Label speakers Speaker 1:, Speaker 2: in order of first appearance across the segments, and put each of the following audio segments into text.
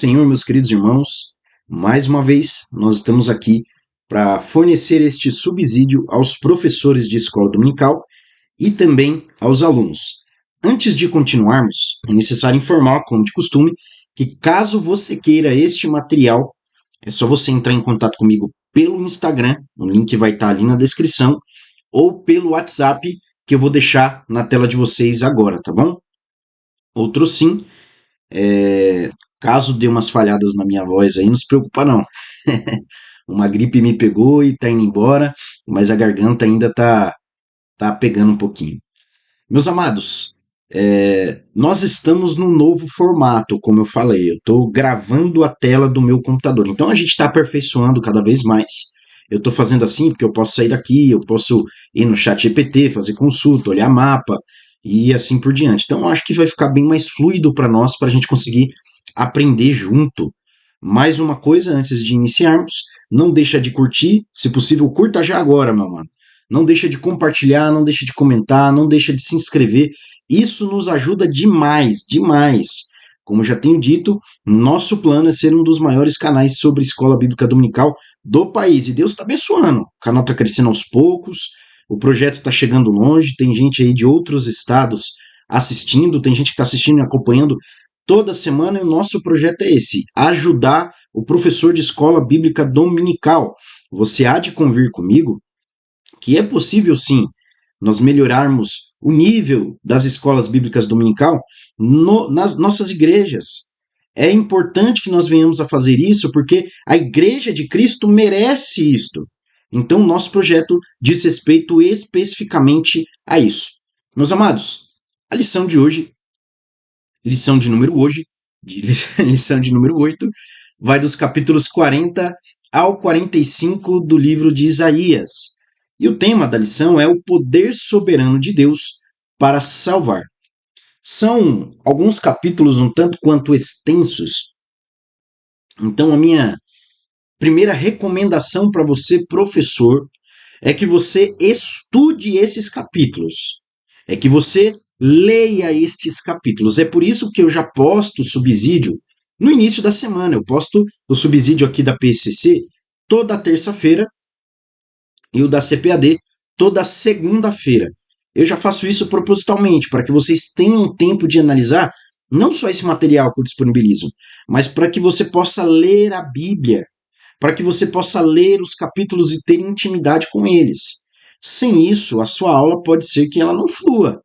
Speaker 1: Senhor, meus queridos irmãos, mais uma vez nós estamos aqui para fornecer este subsídio aos professores de escola dominical e também aos alunos. Antes de continuarmos, é necessário informar, como de costume, que caso você queira este material, é só você entrar em contato comigo pelo Instagram, o link vai estar ali na descrição, ou pelo WhatsApp, que eu vou deixar na tela de vocês agora, tá bom? Outro sim, caso dê umas falhadas na minha voz aí, não se preocupa não. Uma gripe me pegou e tá indo embora, mas a garganta ainda tá pegando um pouquinho. Meus amados, nós estamos num novo formato, como eu falei. Eu estou gravando a tela do meu computador. Então a gente está aperfeiçoando cada vez mais. Eu estou fazendo assim porque eu posso sair daqui, eu posso ir no chat GPT, fazer consulta, olhar mapa e assim por diante. Então eu acho que vai ficar bem mais fluido para nós, para a gente conseguir aprender junto. Mais uma coisa antes de iniciarmos, não deixa de curtir, se possível curta já agora, meu mano. Não deixa de compartilhar, não deixa de comentar, não deixa de se inscrever. Isso nos ajuda demais, demais. Como já tenho dito, nosso plano é ser um dos maiores canais sobre escola bíblica dominical do país. E Deus está abençoando. O canal está crescendo aos poucos, o projeto está chegando longe, tem gente aí de outros estados assistindo, tem gente que está assistindo e acompanhando toda semana. E o nosso projeto é esse: ajudar o professor de escola bíblica dominical. Você há de convir comigo que é possível sim nós melhorarmos o nível das escolas bíblicas dominical nas nossas igrejas. É importante que nós venhamos a fazer isso porque a igreja de Cristo merece isto. Então, nosso projeto diz respeito especificamente a isso. Meus amados, a lição de hoje, lição de número 8, vai dos capítulos 40 ao 45 do livro de Isaías. E o tema da lição é o poder soberano de Deus para salvar. São alguns capítulos um tanto quanto extensos. Então, a minha primeira recomendação para você, professor, é que você estude esses capítulos. É que você leia estes capítulos. É por isso que eu já posto o subsídio no início da semana. Eu posto o subsídio aqui da PCC toda terça-feira e o da CPAD toda segunda-feira. Eu já faço isso propositalmente, para que vocês tenham tempo de analisar não só esse material que eu disponibilizo, mas para que você possa ler a Bíblia, para que você possa ler os capítulos e ter intimidade com eles. Sem isso, a sua aula pode ser que ela não flua.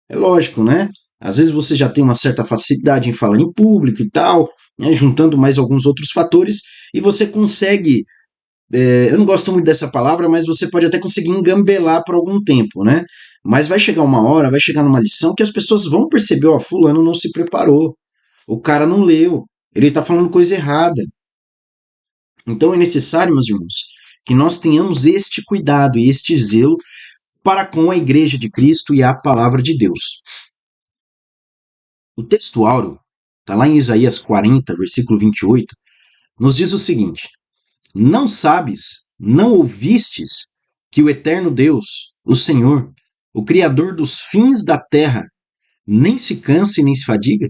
Speaker 1: É lógico, né? Às vezes você já tem uma certa facilidade em falar em público e tal, né, juntando mais alguns outros fatores, e você consegue, eu não gosto muito dessa palavra, mas você pode até conseguir engambelar por algum tempo, né? Mas vai chegar uma hora, vai chegar numa lição que as pessoas vão perceber, ó, fulano não se preparou, o cara não leu, ele está falando coisa errada. Então é necessário, meus irmãos, que nós tenhamos este cuidado e este zelo para com a Igreja de Cristo e a palavra de Deus. O texto áureo, está lá em Isaías 40, versículo 28, nos diz o seguinte: não sabes, não ouvistes que o eterno Deus, o Senhor, o Criador dos fins da terra, nem se cansa e nem se fadiga?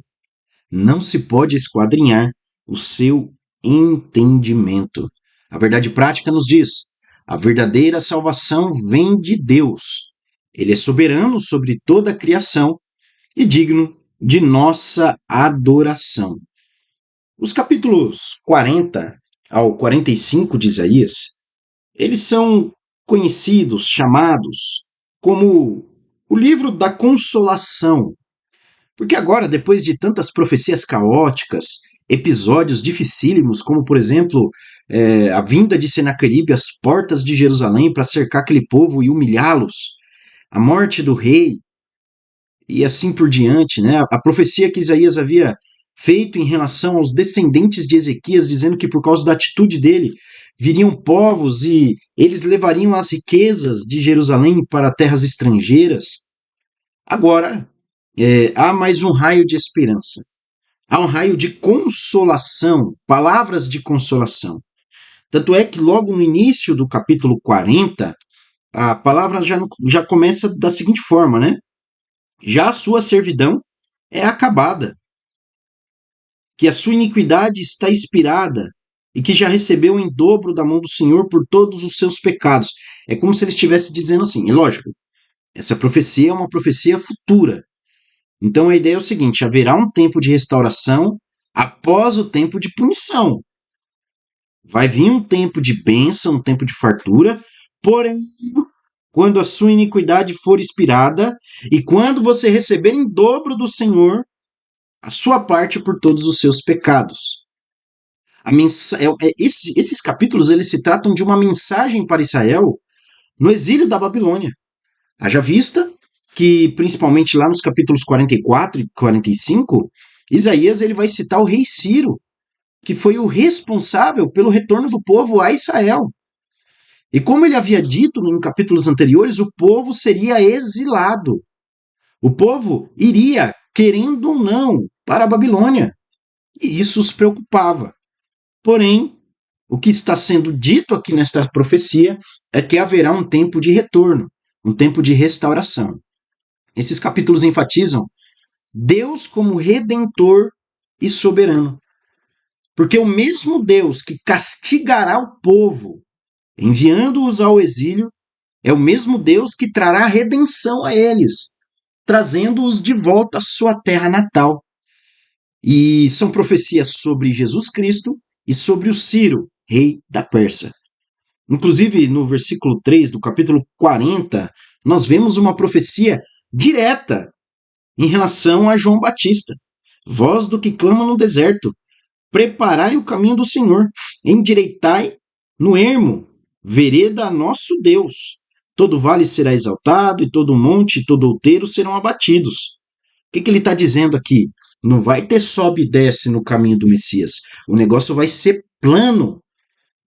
Speaker 1: Não se pode esquadrinhar o seu entendimento. A verdade prática nos diz: a verdadeira salvação vem de Deus. Ele é soberano sobre toda a criação e digno de nossa adoração. Os capítulos 40 ao 45 de Isaías, eles são conhecidos, chamados como o livro da consolação. Porque agora, depois de tantas profecias caóticas, episódios dificílimos, como por exemplo a vinda de Senaqueribe às portas de Jerusalém para cercar aquele povo e humilhá-los, a morte do rei e assim por diante, né? A profecia que Isaías havia feito em relação aos descendentes de Ezequias, dizendo que por causa da atitude dele viriam povos e eles levariam as riquezas de Jerusalém para terras estrangeiras. Agora, há mais um raio de esperança. Há um raio de consolação, palavras de consolação. Tanto é que logo no início do capítulo 40, a palavra já começa da seguinte forma, né? Já a sua servidão é acabada. que a sua iniquidade está expirada e que já recebeu em dobro da mão do Senhor por todos os seus pecados. É como se ele estivesse dizendo assim, é lógico, essa profecia é uma profecia futura. Então a ideia é o seguinte: haverá um tempo de restauração após o tempo de punição. Vai vir um tempo de bênção, um tempo de fartura, porém, quando a sua iniquidade for expirada e quando você receber em dobro do Senhor a sua parte por todos os seus pecados. Esses capítulos eles se tratam de uma mensagem para Israel no exílio da Babilônia. Haja vista que, principalmente lá nos capítulos 44 e 45, Isaías ele vai citar o rei Ciro, que foi o responsável pelo retorno do povo a Israel. E como ele havia dito em capítulos anteriores, o povo seria exilado. O povo iria, querendo ou não, para a Babilônia. E isso os preocupava. Porém, o que está sendo dito aqui nesta profecia é que haverá um tempo de retorno, um tempo de restauração. Esses capítulos enfatizam Deus como redentor e soberano. Porque o mesmo Deus que castigará o povo, enviando-os ao exílio, é o mesmo Deus que trará redenção a eles, trazendo-os de volta à sua terra natal. E são profecias sobre Jesus Cristo e sobre o Ciro, rei da Pérsia. Inclusive, no versículo 3 do capítulo 40, nós vemos uma profecia direta em relação a João Batista. Voz do que clama no deserto, preparai o caminho do Senhor, endireitai no ermo, vereda a nosso Deus. Todo vale será exaltado, e todo monte e todo outeiro serão abatidos. O que ele está dizendo aqui? Não vai ter sobe e desce no caminho do Messias. O negócio vai ser plano.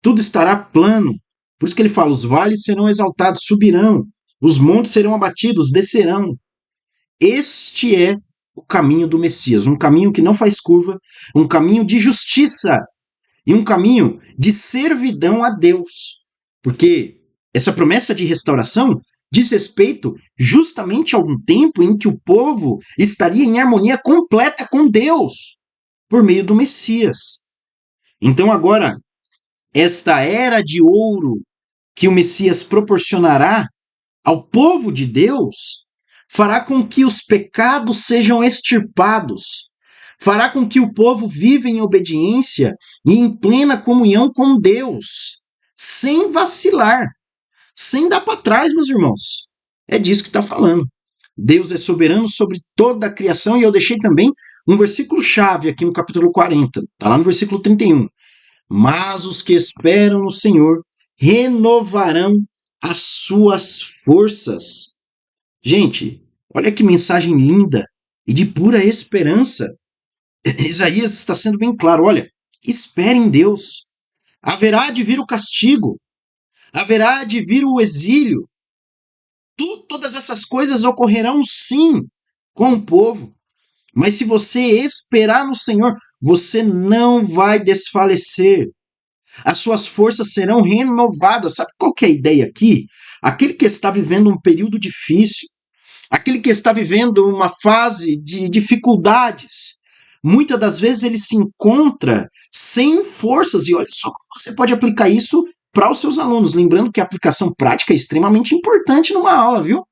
Speaker 1: Tudo estará plano. Por isso que ele fala, os vales serão exaltados, subirão. Os montes serão abatidos, descerão. Este é o caminho do Messias. Um caminho que não faz curva, um caminho de justiça e um caminho de servidão a Deus. Porque essa promessa de restauração diz respeito justamente a um tempo em que o povo estaria em harmonia completa com Deus por meio do Messias. Então agora, esta era de ouro que o Messias proporcionará ao povo de Deus fará com que os pecados sejam extirpados, fará com que o povo viva em obediência e em plena comunhão com Deus, sem vacilar, sem dar para trás, meus irmãos. É disso que está falando. Deus é soberano sobre toda a criação, e eu deixei também um versículo-chave aqui no capítulo 40, está lá no versículo 31. Mas os que esperam no Senhor renovarão as suas forças. Gente, olha que mensagem linda e de pura esperança. Isaías está sendo bem claro, olha, espere em Deus. Haverá de vir o castigo, haverá de vir o exílio. Todas essas coisas ocorrerão sim com o povo. Mas se você esperar no Senhor, você não vai desfalecer. As suas forças serão renovadas. Sabe qual que é a ideia aqui? Aquele que está vivendo um período difícil, aquele que está vivendo uma fase de dificuldades, muitas das vezes ele se encontra sem forças. E olha só como você pode aplicar isso para os seus alunos. Lembrando que a aplicação prática é extremamente importante numa aula, viu?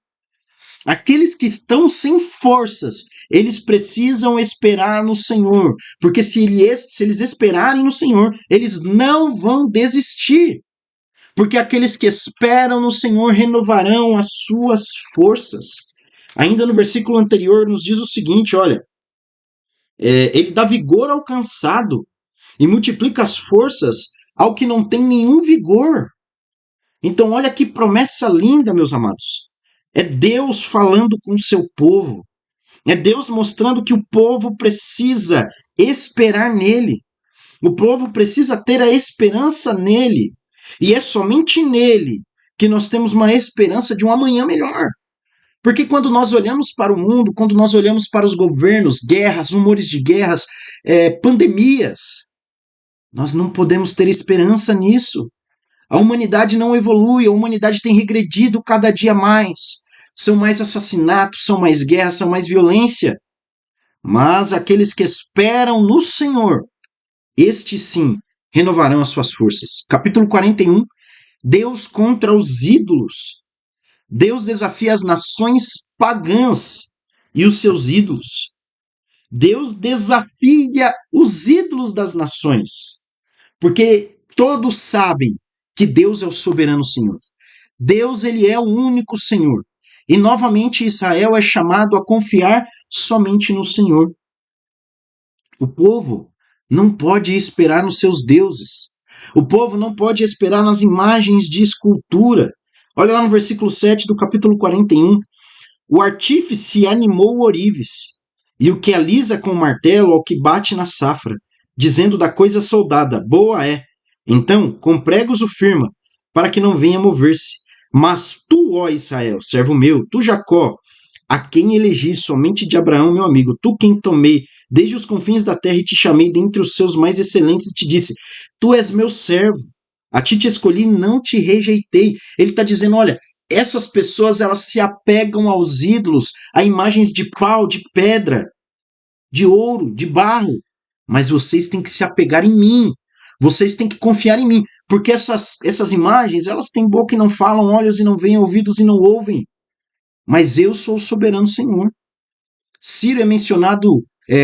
Speaker 1: Aqueles que estão sem forças, eles precisam esperar no Senhor, porque se eles esperarem no Senhor, eles não vão desistir, porque aqueles que esperam no Senhor renovarão as suas forças. Ainda no versículo anterior nos diz o seguinte, olha, ele dá vigor ao cansado e multiplica as forças ao que não tem nenhum vigor. Então olha que promessa linda, meus amados. É Deus falando com o seu povo. É Deus mostrando que o povo precisa esperar nele. O povo precisa ter a esperança nele. E é somente nele que nós temos uma esperança de um amanhã melhor. Porque quando nós olhamos para o mundo, quando nós olhamos para os governos, guerras, rumores de guerras, pandemias, nós não podemos ter esperança nisso. A humanidade não evolui, a humanidade tem regredido cada dia mais. São mais assassinatos, são mais guerras, são mais violência. Mas aqueles que esperam no Senhor, estes sim renovarão as suas forças. Capítulo 41, Deus contra os ídolos. Deus desafia as nações pagãs e os seus ídolos. Deus desafia os ídolos das nações, porque todos sabem que Deus é o soberano Senhor. Deus, ele é o único Senhor. E novamente Israel é chamado a confiar somente no Senhor. O povo não pode esperar nos seus deuses. O povo não pode esperar nas imagens de escultura. Olha lá no versículo 7 do capítulo 41. O artífice animou o ourives, e o que alisa com o martelo ao que bate na safra, dizendo da coisa soldada, boa é. Então, com pregos o firma, para que não venha mover-se. Mas tu, ó Israel, servo meu, tu Jacó, a quem elegi somente de Abraão, meu amigo, tu quem tomei desde os confins da terra e te chamei dentre os seus mais excelentes e te disse, tu és meu servo, a ti te escolhi, não te rejeitei. Ele está dizendo, olha, essas pessoas elas se apegam aos ídolos, a imagens de pau, de pedra, de ouro, de barro. Mas vocês têm que se apegar em mim. Vocês têm que confiar em mim. Porque essas imagens, elas têm boca e não falam, olhos e não veem, ouvidos e não ouvem. Mas eu sou o soberano Senhor. Ciro é mencionado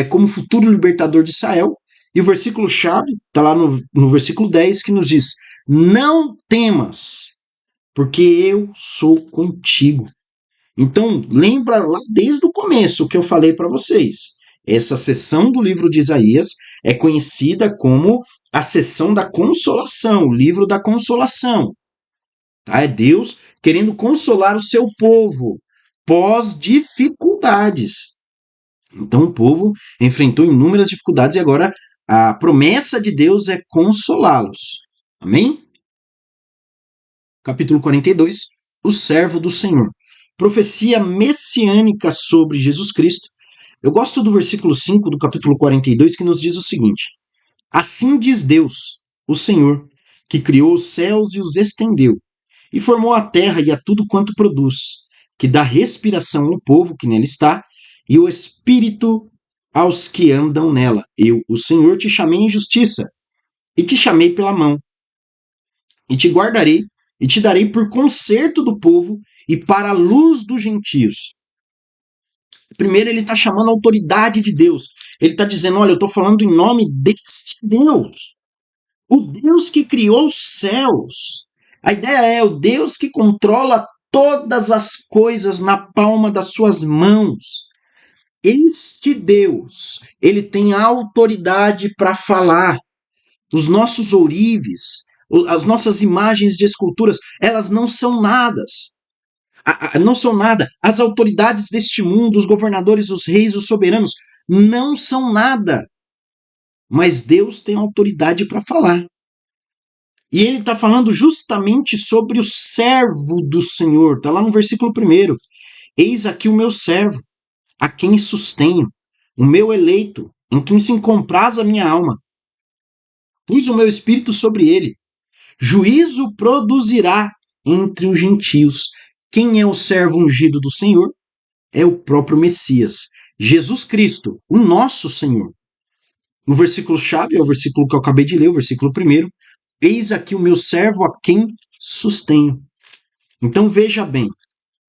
Speaker 1: como futuro libertador de Israel. E o versículo-chave está lá no versículo 10 que nos diz, não temas, porque eu sou contigo. Então, lembra lá desde o começo o que eu falei para vocês. Essa sessão do livro de Isaías é conhecida como a sessão da consolação, o livro da consolação. Tá? É Deus querendo consolar o seu povo pós dificuldades. Então, o povo enfrentou inúmeras dificuldades e agora a promessa de Deus é consolá-los. Amém? Capítulo 42, o servo do Senhor. Profecia messiânica sobre Jesus Cristo. Eu gosto do versículo 5 do capítulo 42 que nos diz o seguinte: assim diz Deus, o Senhor, que criou os céus e os estendeu, e formou a terra e a tudo quanto produz, que dá respiração ao povo que nela está, e o espírito aos que andam nela. Eu, o Senhor, te chamei em justiça, e te chamei pela mão, e te guardarei, e te darei por conserto do povo e para a luz dos gentios. Primeiro, ele está chamando a autoridade de Deus. Ele está dizendo, olha, eu estou falando em nome deste Deus. O Deus que criou os céus. A ideia é o Deus que controla todas as coisas na palma das suas mãos. Este Deus, ele tem autoridade para falar. Os nossos ourives, as nossas imagens de esculturas, elas não são nada. Não são nada. As autoridades deste mundo, os governadores, os reis, os soberanos, não são nada. Mas Deus tem autoridade para falar. E ele está falando justamente sobre o servo do Senhor. Está lá no versículo 1. Eis aqui o meu servo, a quem sustenho, o meu eleito, em quem se compraz a minha alma. Pus o meu espírito sobre ele. Juízo produzirá entre os gentios. Quem é o servo ungido do Senhor? É o próprio Messias, Jesus Cristo, o nosso Senhor. O versículo-chave é o versículo que eu acabei de ler, o versículo 1. Eis aqui o meu servo a quem sustenho. Então veja bem,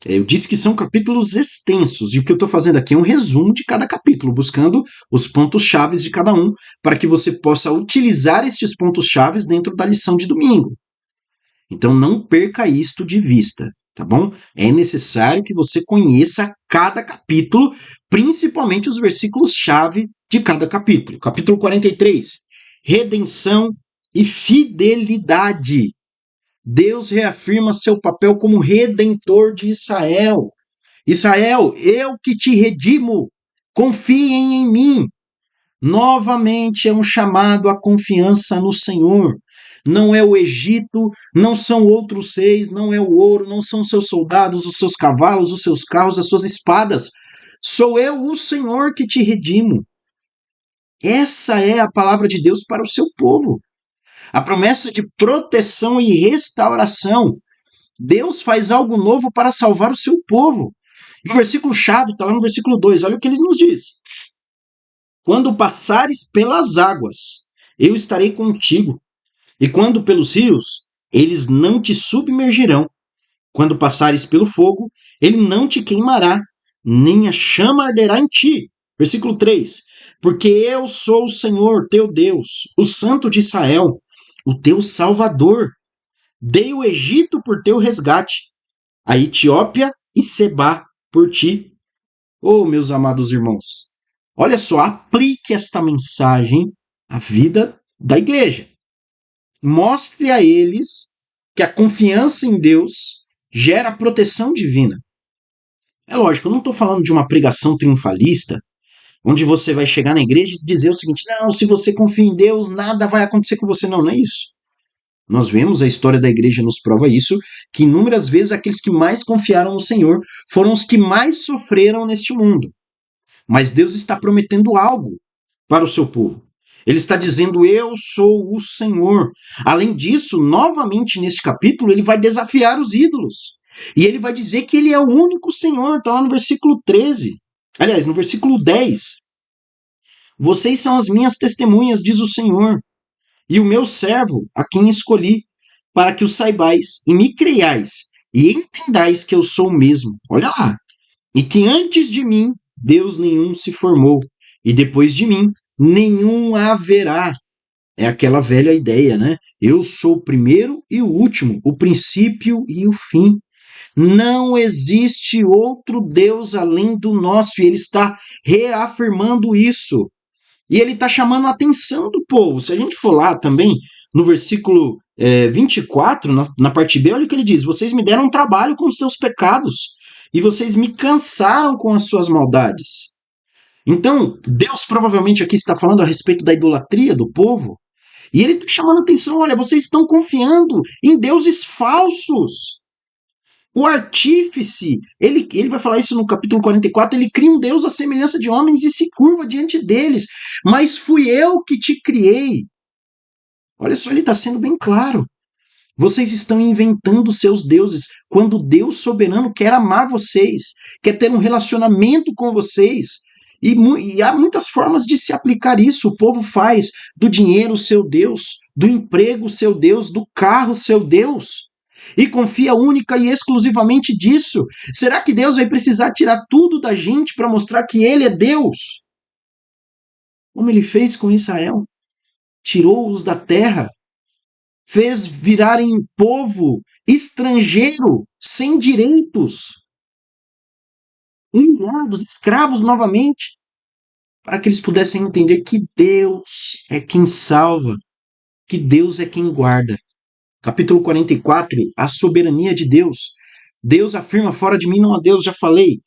Speaker 1: eu disse que são capítulos extensos, e o que eu estou fazendo aqui é um resumo de cada capítulo, buscando os pontos-chave de cada um, para que você possa utilizar estes pontos-chave dentro da lição de domingo. Então não perca isto de vista, tá bom? É necessário que você conheça cada capítulo, principalmente os versículos-chave de cada capítulo. Capítulo 43, redenção e fidelidade. Deus reafirma seu papel como redentor de Israel. Israel, eu que te redimo, confiem em mim. Novamente é um chamado à confiança no Senhor. Não é o Egito, não são outros reis, não é o ouro, não são seus soldados, os seus cavalos, os seus carros, as suas espadas. Sou eu, o Senhor, que te redimo. Essa é a palavra de Deus para o seu povo. A promessa de proteção e restauração. Deus faz algo novo para salvar o seu povo. E o versículo-chave está lá no versículo 2. Olha o que ele nos diz. Quando passares pelas águas, eu estarei contigo. E quando pelos rios, eles não te submergirão. Quando passares pelo fogo, ele não te queimará, nem a chama arderá em ti. Versículo 3. Porque eu sou o Senhor, teu Deus, o Santo de Israel, o teu Salvador. Dei o Egito por teu resgate, a Etiópia e Sebá por ti. Oh, meus amados irmãos, olha só, aplique esta mensagem à vida da igreja. Mostre a eles que a confiança em Deus gera proteção divina. É lógico, eu não estou falando de uma pregação triunfalista, onde você vai chegar na igreja e dizer o seguinte: não, se você confia em Deus, nada vai acontecer com você. Não, não é isso. Nós vemos, a história da igreja nos prova isso, que inúmeras vezes aqueles que mais confiaram no Senhor foram os que mais sofreram neste mundo. Mas Deus está prometendo algo para o seu povo. Ele está dizendo: eu sou o Senhor. Além disso, novamente neste capítulo, ele vai desafiar os ídolos. E ele vai dizer que ele é o único Senhor. Está lá no versículo 13. Aliás, no versículo 10. Vocês são as minhas testemunhas, diz o Senhor, e o meu servo, a quem escolhi, para que o saibais e me creiais e entendais que eu sou o mesmo. Olha lá. E que antes de mim, Deus nenhum se formou, e depois de mim, nenhum haverá. É aquela velha ideia, né? Eu sou o primeiro e o último, o princípio e o fim. Não existe outro Deus além do nosso, e ele está reafirmando isso. E ele está chamando a atenção do povo. Se a gente for lá também, no versículo 24, na parte B, olha o que ele diz: vocês me deram trabalho com os teus pecados, e vocês me cansaram com as suas maldades. Então, Deus provavelmente aqui está falando a respeito da idolatria do povo, e ele está chamando a atenção: olha, vocês estão confiando em deuses falsos. O artífice, ele vai falar isso no capítulo 44, ele cria um Deus à semelhança de homens e se curva diante deles. Mas fui eu que te criei. Olha só, ele está sendo bem claro. Vocês estão inventando seus deuses, quando Deus soberano quer amar vocês, quer ter um relacionamento com vocês. E há muitas formas de se aplicar isso. O povo faz do dinheiro seu Deus, do emprego seu Deus, do carro seu Deus. E confia única e exclusivamente disso. Será que Deus vai precisar tirar tudo da gente para mostrar que Ele é Deus? Como Ele fez com Israel? Tirou-os da terra, fez virarem povo estrangeiro, sem direitos, humilhados, escravos novamente, para que eles pudessem entender que Deus é quem salva, que Deus é quem guarda. Capítulo 44, a soberania de Deus. Deus afirma: fora de mim não há Deus, já falei.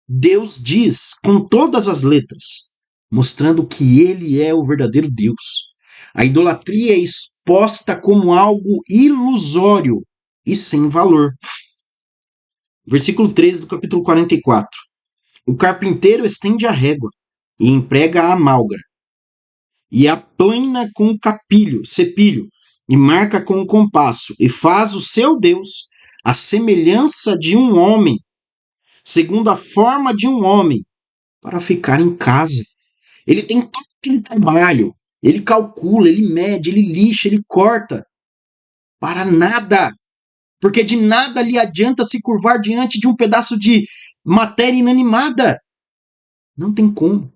Speaker 1: Deus diz com todas as letras, mostrando que ele é o verdadeiro Deus. A idolatria é exposta como algo ilusório e sem valor. Versículo 13 do capítulo 44. O carpinteiro estende a régua e emprega a amálgara, e aplana com o cepilho, e marca com o compasso, e faz o seu Deus a semelhança de um homem, segundo a forma de um homem, para ficar em casa. Ele tem todo aquele trabalho, ele calcula, ele mede, ele lixa, ele corta, para nada, porque de nada lhe adianta se curvar diante de um pedaço de matéria inanimada. Não tem como.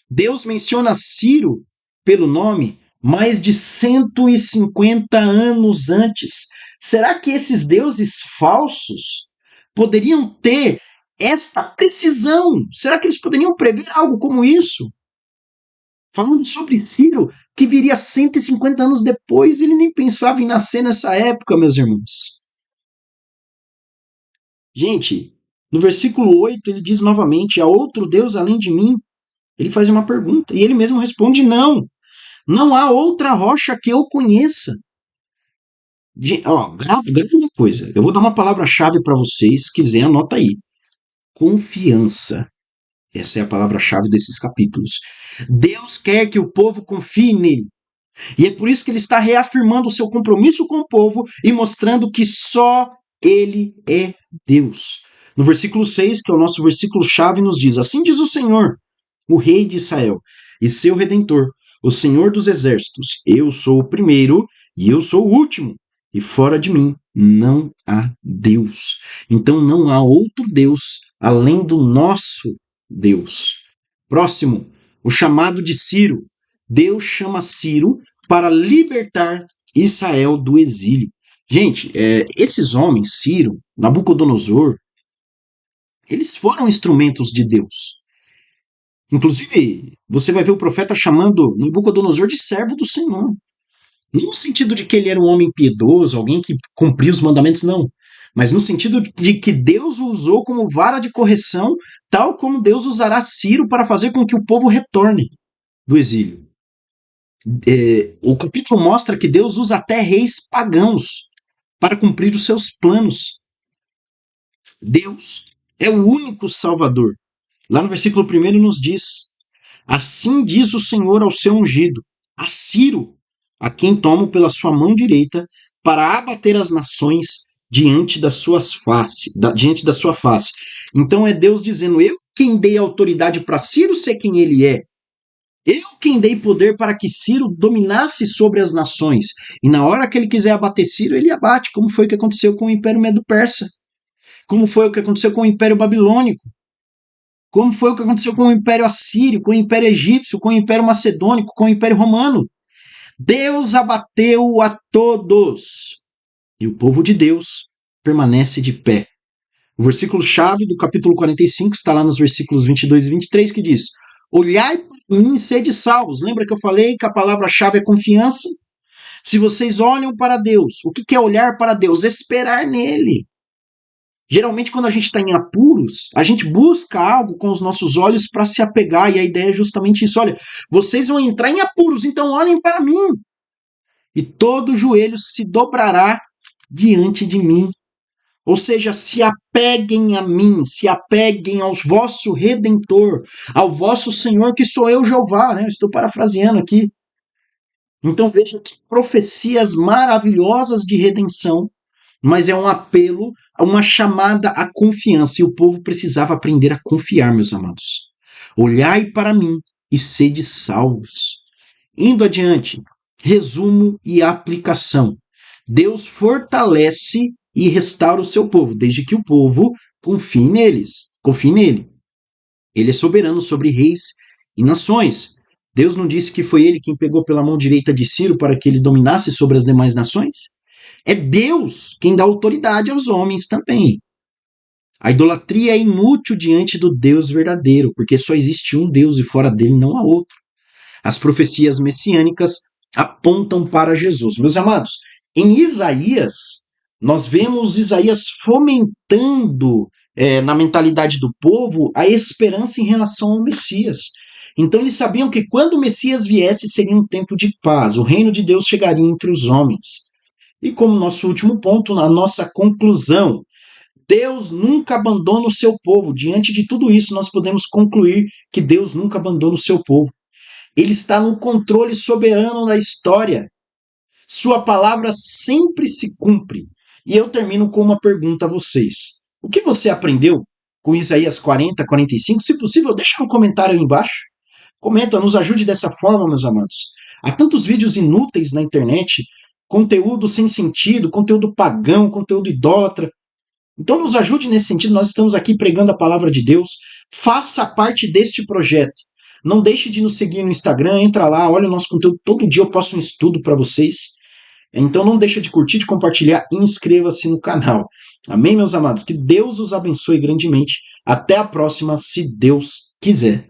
Speaker 1: Deus menciona Ciro pelo nome mais de 150 anos antes. Será que esses deuses falsos poderiam ter esta precisão? Será que eles poderiam prever algo como isso? Falando sobre Ciro, que viria 150 anos depois, ele nem pensava em nascer nessa época, meus irmãos. Gente, no versículo 8 ele diz novamente: há outro Deus além de mim? Ele faz uma pergunta e ele mesmo responde: não. Não há outra rocha que eu conheça. Grave uma coisa. Eu vou dar uma palavra-chave para vocês. Se quiser, anota aí. Confiança. Essa é a palavra-chave desses capítulos. Deus quer que o povo confie nele. E é por isso que ele está reafirmando o seu compromisso com o povo e mostrando que só ele é Deus. No versículo 6, que é o nosso versículo-chave, nos diz: assim diz o Senhor, o Rei de Israel e seu Redentor, o Senhor dos Exércitos. Eu sou o primeiro e eu sou o último, e fora de mim não há Deus. Então não há outro Deus além do nosso Deus. Próximo, o chamado de Ciro. Deus chama Ciro para libertar Israel do exílio. Gente, esses homens, Ciro, Nabucodonosor, eles foram instrumentos de Deus. Inclusive, você vai ver o profeta chamando Nabucodonosor de servo do Senhor. Não no sentido de que ele era um homem piedoso, alguém que cumpria os mandamentos, não. Mas no sentido de que Deus o usou como vara de correção, tal como Deus usará Ciro para fazer com que o povo retorne do exílio. O capítulo mostra que Deus usa até reis pagãos para cumprir os seus planos. Deus é o único Salvador. Lá no versículo 1 nos diz: assim diz o Senhor ao seu ungido, a Ciro, a quem tomo pela sua mão direita, para abater as nações diante da sua face. Então é Deus dizendo: eu quem dei autoridade para Ciro ser quem ele é. Eu quem dei poder para que Ciro dominasse sobre as nações. E na hora que ele quiser abater Ciro, ele abate, como foi o que aconteceu com o Império Medo-Persa. Como foi o que aconteceu com o Império Babilônico. Como foi o que aconteceu com o Império Assírio, com o Império Egípcio, com o Império Macedônico, com o Império Romano. Deus abateu a todos. E o povo de Deus permanece de pé. O versículo-chave do capítulo 45 está lá nos versículos 22 e 23, que diz: olhai para mim e sede salvos. Lembra que eu falei que a palavra-chave é confiança? Se vocês olham para Deus, o que é olhar para Deus? Esperar nele. Geralmente, quando a gente está em apuros, a gente busca algo com os nossos olhos para se apegar, e a ideia é justamente isso. Olha, vocês vão entrar em apuros, então olhem para mim. E todo joelho se dobrará diante de mim. Ou seja, se apeguem a mim, se apeguem ao vosso Redentor, ao vosso Senhor, que sou eu, Jeová, né? Estou parafraseando aqui. Então veja que profecias maravilhosas de redenção, mas é um apelo, uma chamada à confiança, e o povo precisava aprender a confiar, meus amados. Olhai para mim e sede salvos. Indo adiante, resumo e aplicação. Deus fortalece e restaura o seu povo, desde que o povo confie nele. Ele é soberano sobre reis e nações. Deus não disse que foi ele quem pegou pela mão direita de Ciro para que ele dominasse sobre as demais nações? É Deus quem dá autoridade aos homens também. A idolatria é inútil diante do Deus verdadeiro, porque só existe um Deus e fora dele não há outro. As profecias messiânicas apontam para Jesus. Meus amados, em Isaías, nós vemos Isaías fomentando na mentalidade do povo a esperança em relação ao Messias. Então eles sabiam que quando o Messias viesse seria um tempo de paz, o reino de Deus chegaria entre os homens. E como nosso último ponto, na nossa conclusão, Deus nunca abandona o seu povo. Diante de tudo isso, nós podemos concluir que Deus nunca abandona o seu povo. Ele está no controle soberano da história. Sua palavra sempre se cumpre. E eu termino com uma pergunta a vocês. O que você aprendeu com Isaías 40, 45? Se possível, deixa um comentário aí embaixo. Comenta, nos ajude dessa forma, meus amados. Há tantos vídeos inúteis na internet, conteúdo sem sentido, conteúdo pagão, conteúdo idólatra. Então nos ajude nesse sentido, nós estamos aqui pregando a palavra de Deus. Faça parte deste projeto. Não deixe de nos seguir no Instagram, entra lá, olha o nosso conteúdo. Todo dia eu posto um estudo para vocês. Então não deixe de curtir, de compartilhar e inscreva-se no canal. Amém, meus amados? Que Deus os abençoe grandemente. Até a próxima, se Deus quiser.